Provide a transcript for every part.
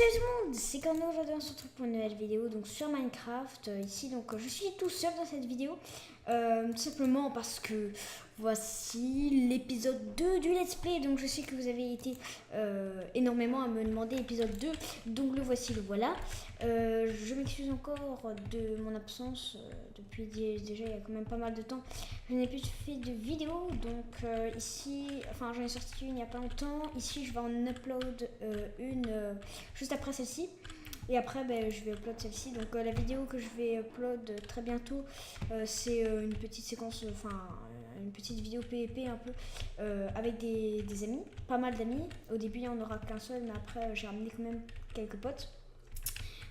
Salut tout le monde, c'est Corno. Aujourd'hui on se retrouve pour une nouvelle vidéo donc sur Minecraft. Ici donc je suis tout seul dans cette vidéo, tout simplement parce que voici l'épisode 2 du let's play. Donc je sais que vous avez été énormément à me demander l'épisode 2, donc le voici, le voilà. Je m'excuse encore de mon absence, depuis déjà il y a quand même pas mal de temps. Je n'ai plus fait de vidéo, donc ici, enfin j'en ai sorti une il n'y a pas longtemps. Ici je vais en upload une juste après celle-ci. Et après je vais upload celle-ci. Donc la vidéo que je vais upload très bientôt, c'est une petite séquence, une petite vidéo PvP un peu avec des amis, pas mal d'amis. Au début il n'y en aura qu'un seul, mais après j'ai ramené quand même quelques potes.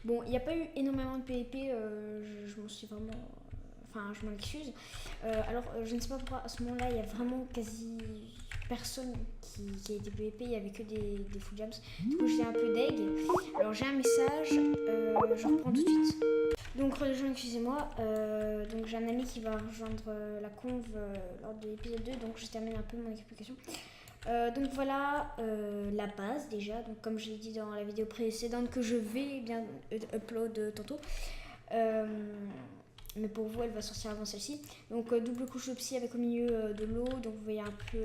Bon, il n'y a pas eu énormément de PvP, je m'en suis vraiment... Enfin, je m'en excuse. Alors, je ne sais pas pourquoi, à ce moment-là, il y a vraiment quasi personne qui a été PvP. Il n'y avait que des full jams. Du coup, j'étais un peu deg. Alors, j'ai un message. Je reprends tout de suite. Donc, les gens, excusez-moi. Donc, j'ai un ami qui va rejoindre la conv lors de l'épisode 2. Donc, je termine un peu mon explication. Donc voilà la base déjà, donc comme je l'ai dit dans la vidéo précédente que je vais bien upload tantôt, mais pour vous elle va sortir avant celle-ci. Donc double couche de psy avec au milieu de l'eau, donc vous voyez un peu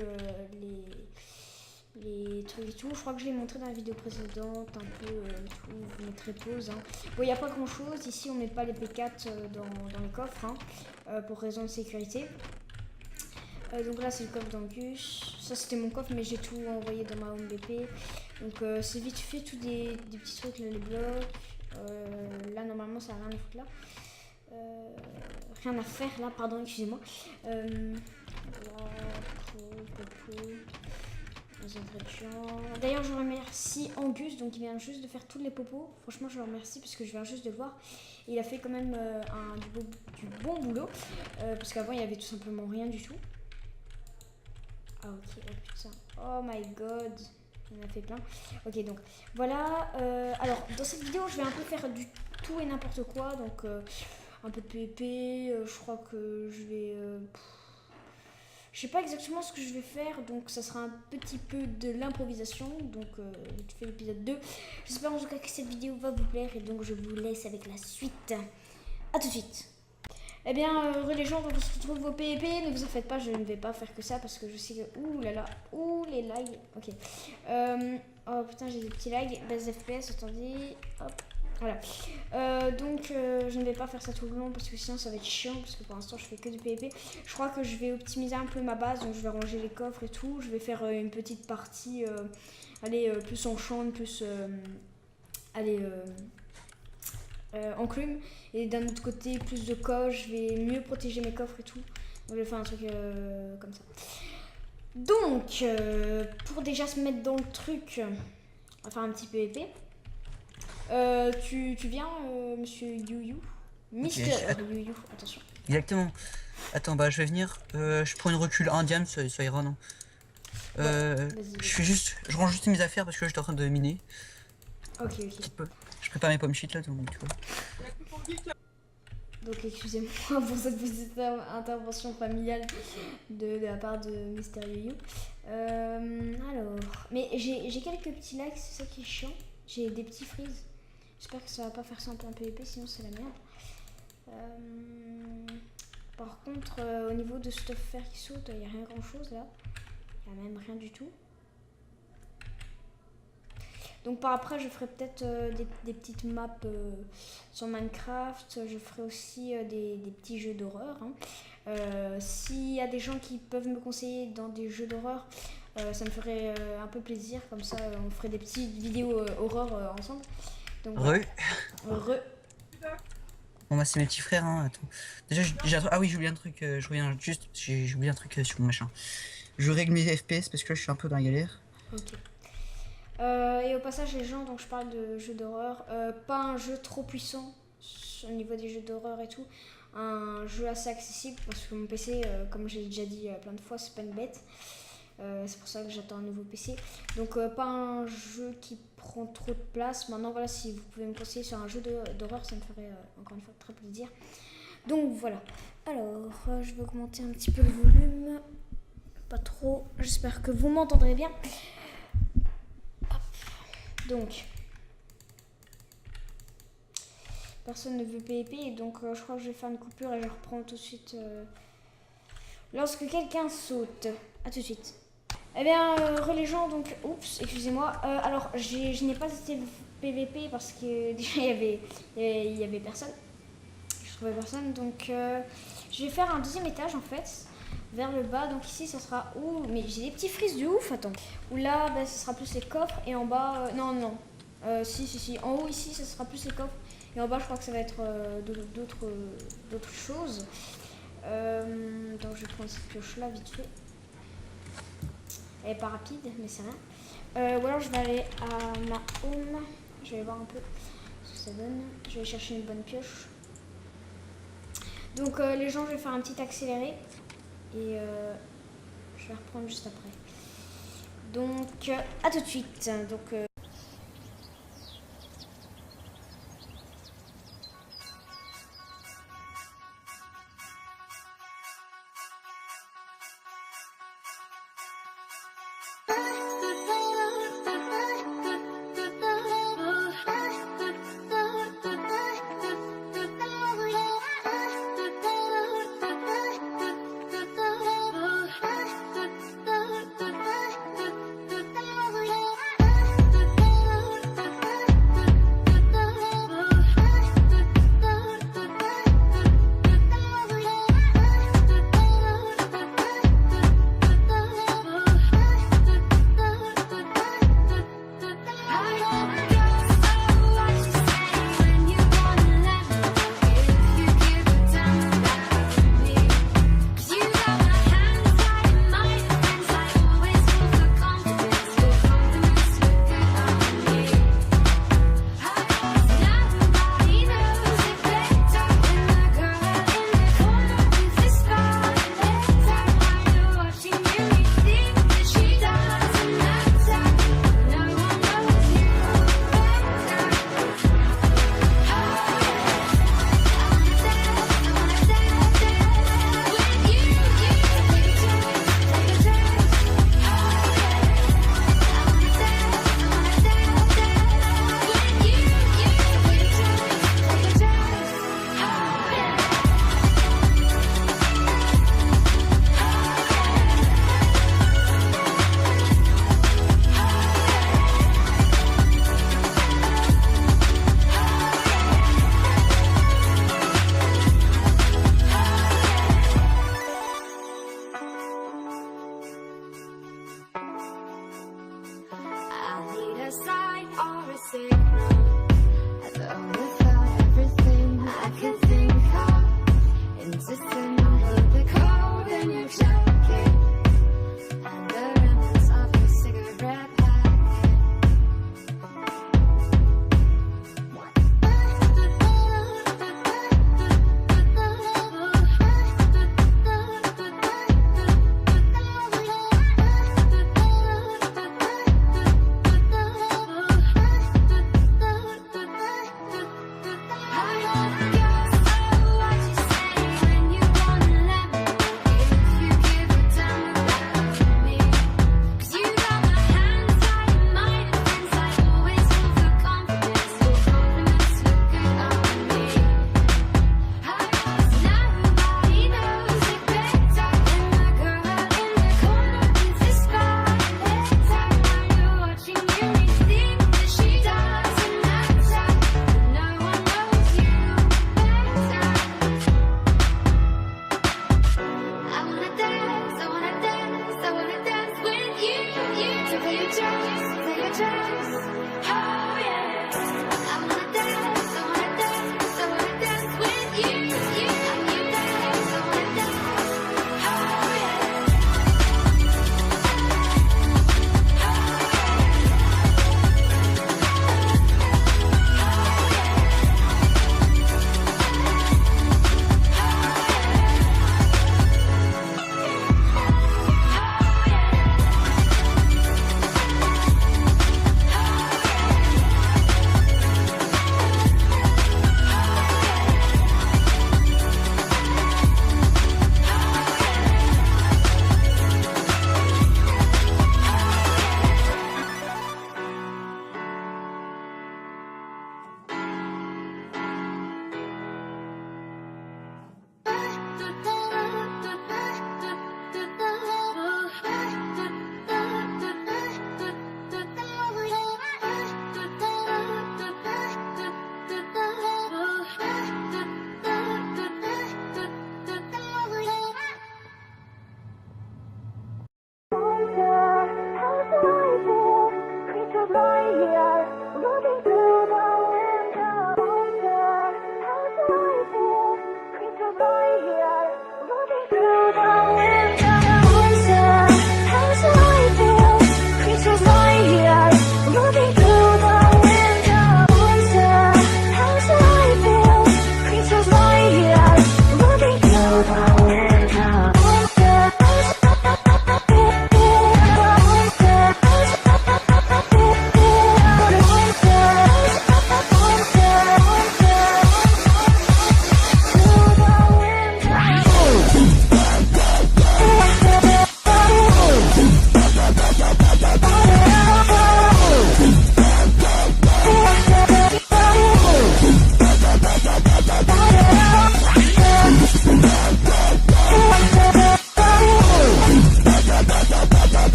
les trucs et tout. Je crois que je l'ai montré dans la vidéo précédente un peu tout, vous mettrez pause, hein. Bon, il n'y a pas grand chose ici, on met pas les P4 dans les coffres, hein, pour raison de sécurité. Donc là c'est le coffre d'Angus, ça c'était mon coffre mais j'ai tout envoyé dans ma home BP. Donc c'est vite fait, tout des petits trucs, là, les blocs, là normalement ça n'a rien à foutre là, rien à faire là, pardon, excusez-moi. D'ailleurs je remercie Angus, donc il vient juste de faire tous les popos, franchement je le remercie parce que je viens juste de le voir. Il a fait quand même du bon boulot, parce qu'avant il y avait tout simplement rien du tout. Ah ok, oh putain, oh my god, il en a fait plein. Ok, donc voilà, alors dans cette vidéo je vais un peu faire du tout et n'importe quoi. Donc un peu de PvP, je crois que je vais... je sais pas exactement ce que je vais faire, donc ça sera un petit peu de l'improvisation. Donc je fais l'épisode 2. J'espère en tout cas que cette vidéo va vous plaire et donc je vous laisse avec la suite. A tout de suite. Eh bien, les gens, donc on se retrouve au PvP, ne vous en faites pas, je ne vais pas faire que ça parce que je sais que... Ouh là là, ouh les lags, ok. Oh putain, j'ai des petits lags, base FPS, attendez, hop, voilà. Donc, je ne vais pas faire ça tout le long parce que sinon ça va être chiant parce que pour l'instant je fais que du PvP. Je crois que je vais optimiser un peu ma base, donc je vais ranger les coffres et tout. Je vais faire une petite partie, plus enchant, plus... enclume, et d'un autre côté plus de coffres, je vais mieux protéger mes coffres et tout. Donc je vais faire un truc comme ça. Donc pour déjà se mettre dans le truc, on va faire un petit PvP. Tu viens, monsieur Yu-Yu, Mister Yu-Yu, attention. Exactement. Attends, bah je vais venir. Je prends une recul indienne, ça ira, non? Je range juste mes affaires parce que j'étais en train de miner. Ok. Je prépare mes pommes shit là, donc tu vois. Donc excusez-moi pour cette petite intervention familiale de la part de Mister Yu-Yu. Alors, mais j'ai quelques petits lags, c'est ça qui est chiant. J'ai des petits freeze. J'espère que ça va pas faire ça un peu en PvP, sinon c'est la merde. Par contre, au niveau de stuff faire qui saute, il n'y a rien grand chose là. Il n'y a même rien du tout. Donc par après je ferai peut-être des petites maps sur Minecraft. Je ferai aussi des petits jeux d'horreur, hein. S'il y a des gens qui peuvent me conseiller dans des jeux d'horreur, ça me ferait un peu plaisir. Comme ça on ferait des petites vidéos horreur ensemble. Donc, voilà. Bon bah c'est mes petits frères, hein. Attends. Déjà ah oui, j'ai oublié un truc, je reviens juste, j'ai oublié un truc sur mon machin. Je règle mes FPS parce que là je suis un peu dans la galère. Ok. Et au passage les gens, donc je parle de jeux d'horreur, pas un jeu trop puissant au niveau des jeux d'horreur et tout, un jeu assez accessible parce que mon PC, comme j'ai déjà dit plein de fois, c'est pas une bête. C'est pour ça que j'attends un nouveau PC. Donc pas un jeu qui prend trop de place. Maintenant voilà, si vous pouvez me conseiller sur un jeu d'horreur, ça me ferait encore une fois très plaisir. Donc voilà. Alors je vais augmenter un petit peu le volume, pas trop, j'espère que vous m'entendrez bien. Donc personne ne veut PVP. Et donc je crois que je vais faire une coupure et je reprends tout de suite lorsque quelqu'un saute. A tout de suite. Eh bien, les gens, donc, oups, excusez-moi. Alors, je n'ai pas été PVP parce que déjà il y avait personne. Je trouvais personne, donc je vais faire un deuxième étage en fait, vers le bas. Donc ici, ça sera où? Mais j'ai des petits frises de ouf, attends. Où là, bah, ça sera plus les coffres et en bas, non. Si. En haut ici, ça sera plus les coffres et en bas, je crois que ça va être d'autres choses. Donc je vais prendre cette pioche là vite fait. Elle est pas rapide, mais c'est rien. Ou alors je vais aller à ma home. Je vais voir un peu ce que ça donne. Je vais chercher une bonne pioche. Donc les gens, je vais faire un petit accéléré. Et je vais reprendre juste après. Donc à tout de suite. Donc,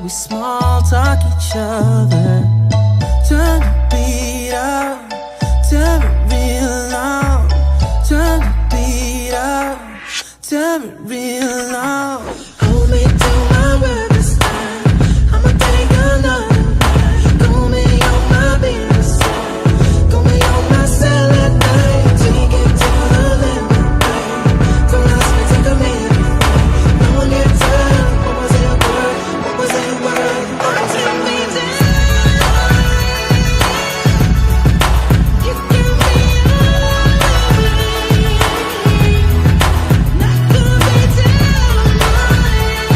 we small talk each other. Turn the beat up, turn it real loud. Turn the beat up, turn it real loud. Hold me to my word this time. I'ma take another night. Call me on my business. Call me on my cell at night. Take it to the limit, babe. Don't ask me to commit. No one gets hurt. What was it worth? What was it worth? What was it mean? You give me not gonna be down.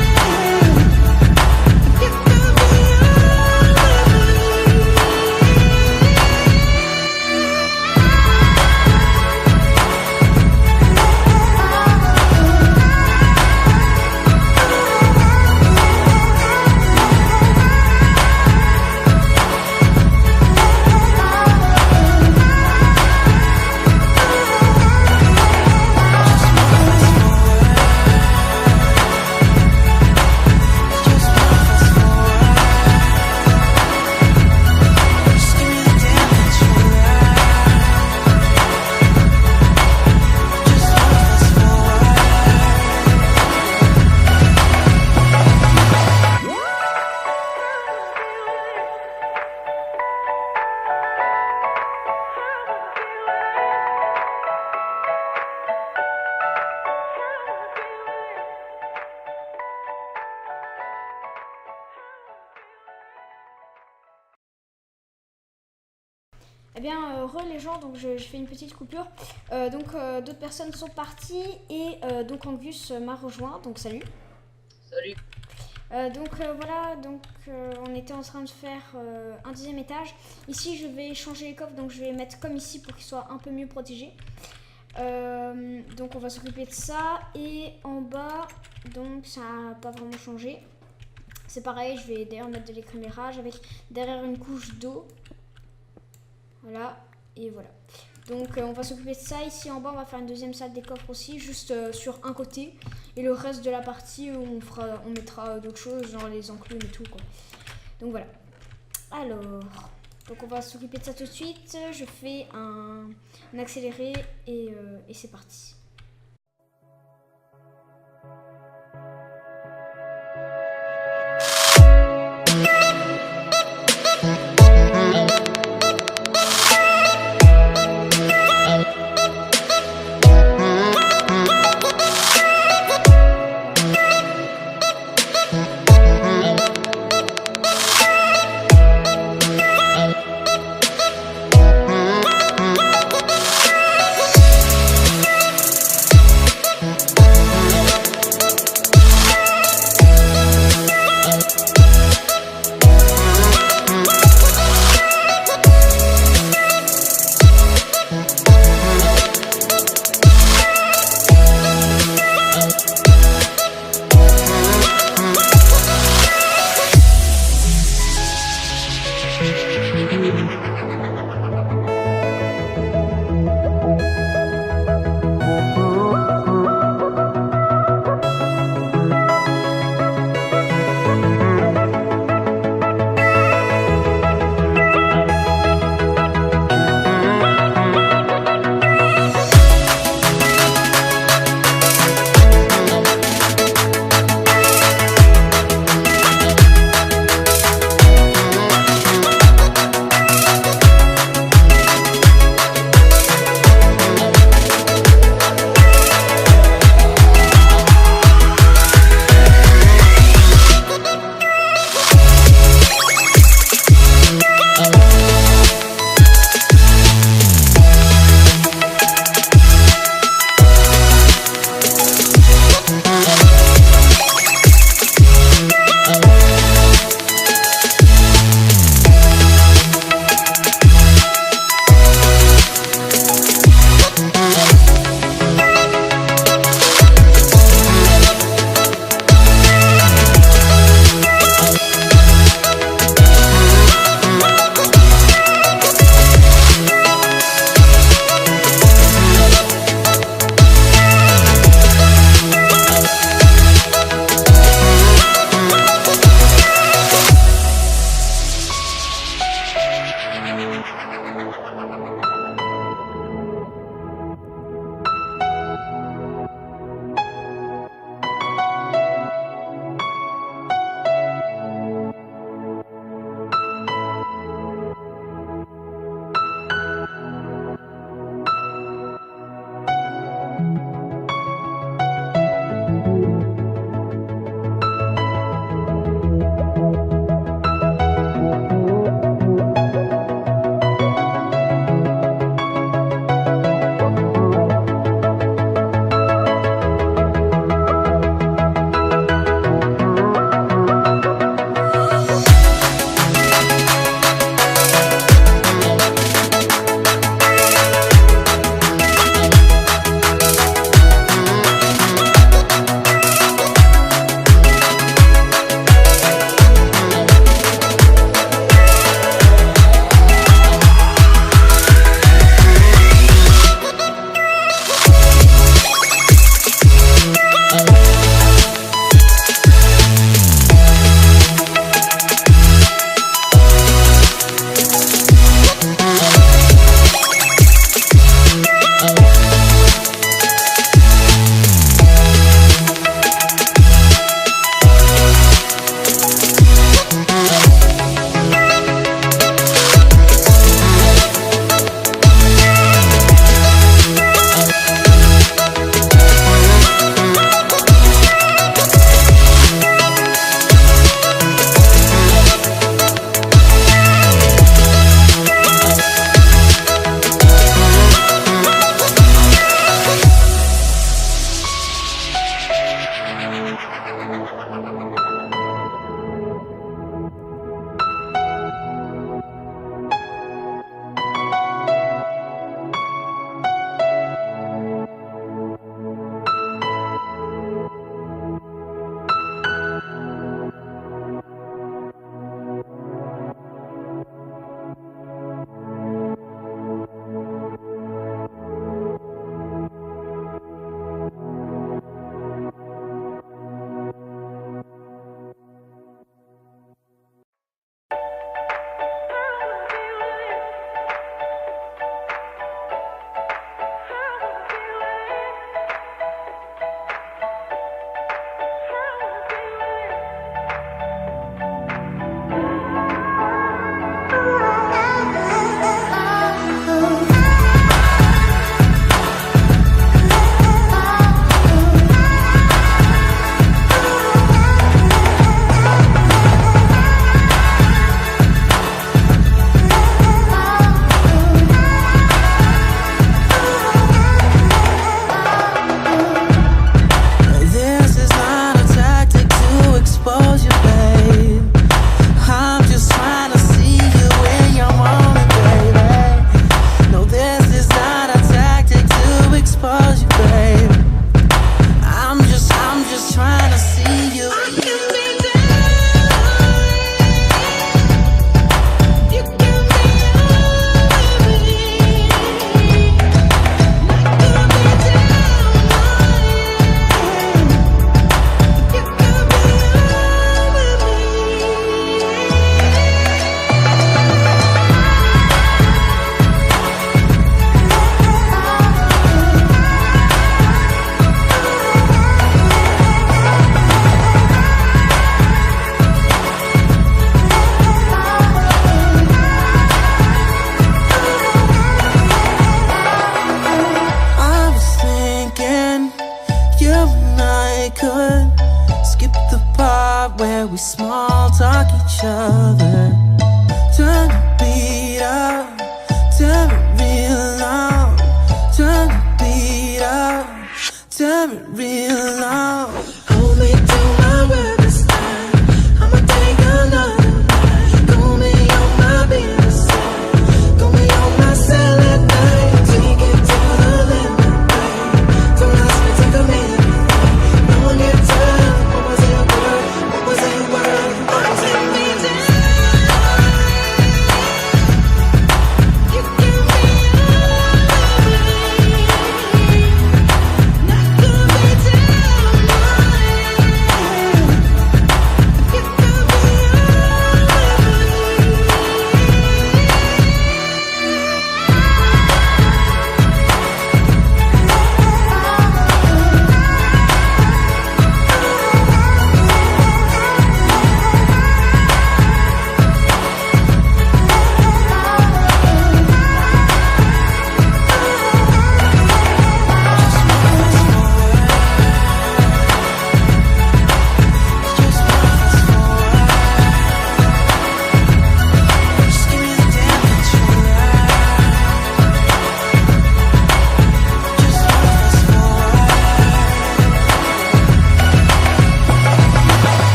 You give me Eh bien, re les gens, donc je fais une petite coupure. D'autres personnes sont parties et donc Angus m'a rejoint, donc salut. Salut. Voilà, on était en train de faire un 10e étage. Ici, je vais changer les coffres, donc je vais mettre comme ici pour qu'ils soient un peu mieux protégés. Donc on va s'occuper de ça. Et en bas, donc ça n'a pas vraiment changé. C'est pareil, je vais d'ailleurs mettre de l'éclairage avec derrière une couche d'eau. Voilà, et voilà. Donc on va s'occuper de ça. Ici en bas, on va faire une deuxième salle des coffres aussi, juste sur un côté. Et le reste de la partie, on mettra d'autres choses, genre les enclumes et tout, quoi. Donc voilà. Alors, donc on va s'occuper de ça tout de suite. Je fais un accéléré et c'est parti. we small talk each other. Turn the beat up, turn it real loud. Turn the beat up, turn it real loud. Hold me to my word this time. I'ma take another night. Call me on my business. Call me on my cell at night. Take it to the limit, babe. Don't ask me, take a minute. No one can tell. What was it worth? What was it worth? What was it me down? You give me not gonna be down, you could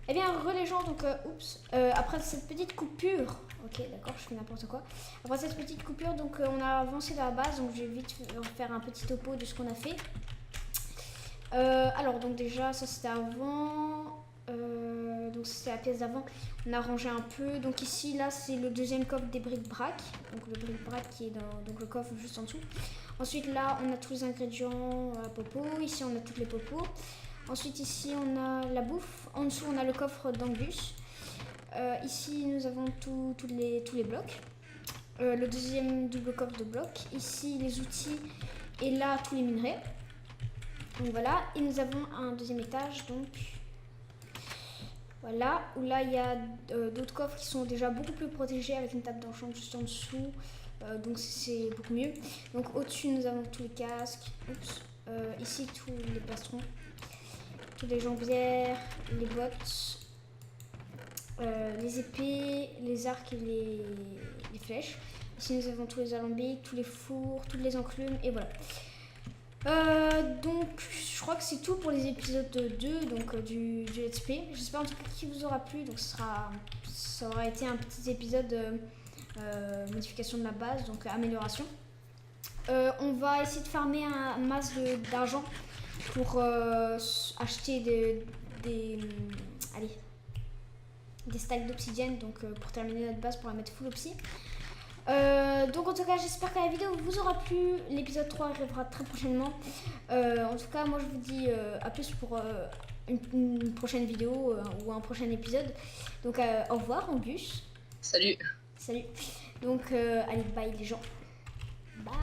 Eh bien, les gens, donc, après cette petite coupure, ok, d'accord, je fais n'importe quoi. Après cette petite coupure, donc, on a avancé dans la base, donc je vais vite faire un petit topo de ce qu'on a fait. Alors, donc déjà, ça c'était avant, donc c'était la pièce d'avant, on a rangé un peu. Donc ici, là, c'est le deuxième coffre des bric-brac, donc le bric-brac qui est dans donc, le coffre juste en dessous. Ensuite, là, on a tous les ingrédients à popo, ici on a toutes les popos. Ensuite, ici, on a la bouffe. En dessous, on a le coffre d'Angus. Ici, nous avons tous les blocs. Le deuxième double coffre de blocs. Ici, les outils. Et là, tous les minerais. Donc voilà. Et nous avons un deuxième étage. Donc voilà. Où là, il y a d'autres coffres qui sont déjà beaucoup plus protégés avec une table d'enchant juste en dessous. Donc c'est beaucoup mieux. Donc au-dessus, nous avons tous les casques. Ici, tous les plastrons. Les jambières, les bottes, les épées, les arcs et les flèches. Ici nous avons tous les alambics, tous les fours, toutes les enclumes et voilà. Donc je crois que c'est tout pour les épisodes 2 donc, du Let's Play. J'espère en tout cas qu'il vous aura plu. Donc ça aura été un petit épisode modification de la base, donc amélioration. On va essayer de farmer un masse d'argent pour acheter des stacks d'obsidienne, donc pour terminer notre base, pour la mettre full obsi. Donc en tout cas, j'espère que la vidéo vous aura plu. L'épisode 3 arrivera très prochainement. En tout cas, moi je vous dis à plus pour une prochaine vidéo ou un prochain épisode. Donc au revoir Angus. Salut. Salut. Donc allez, bye les gens. Bye.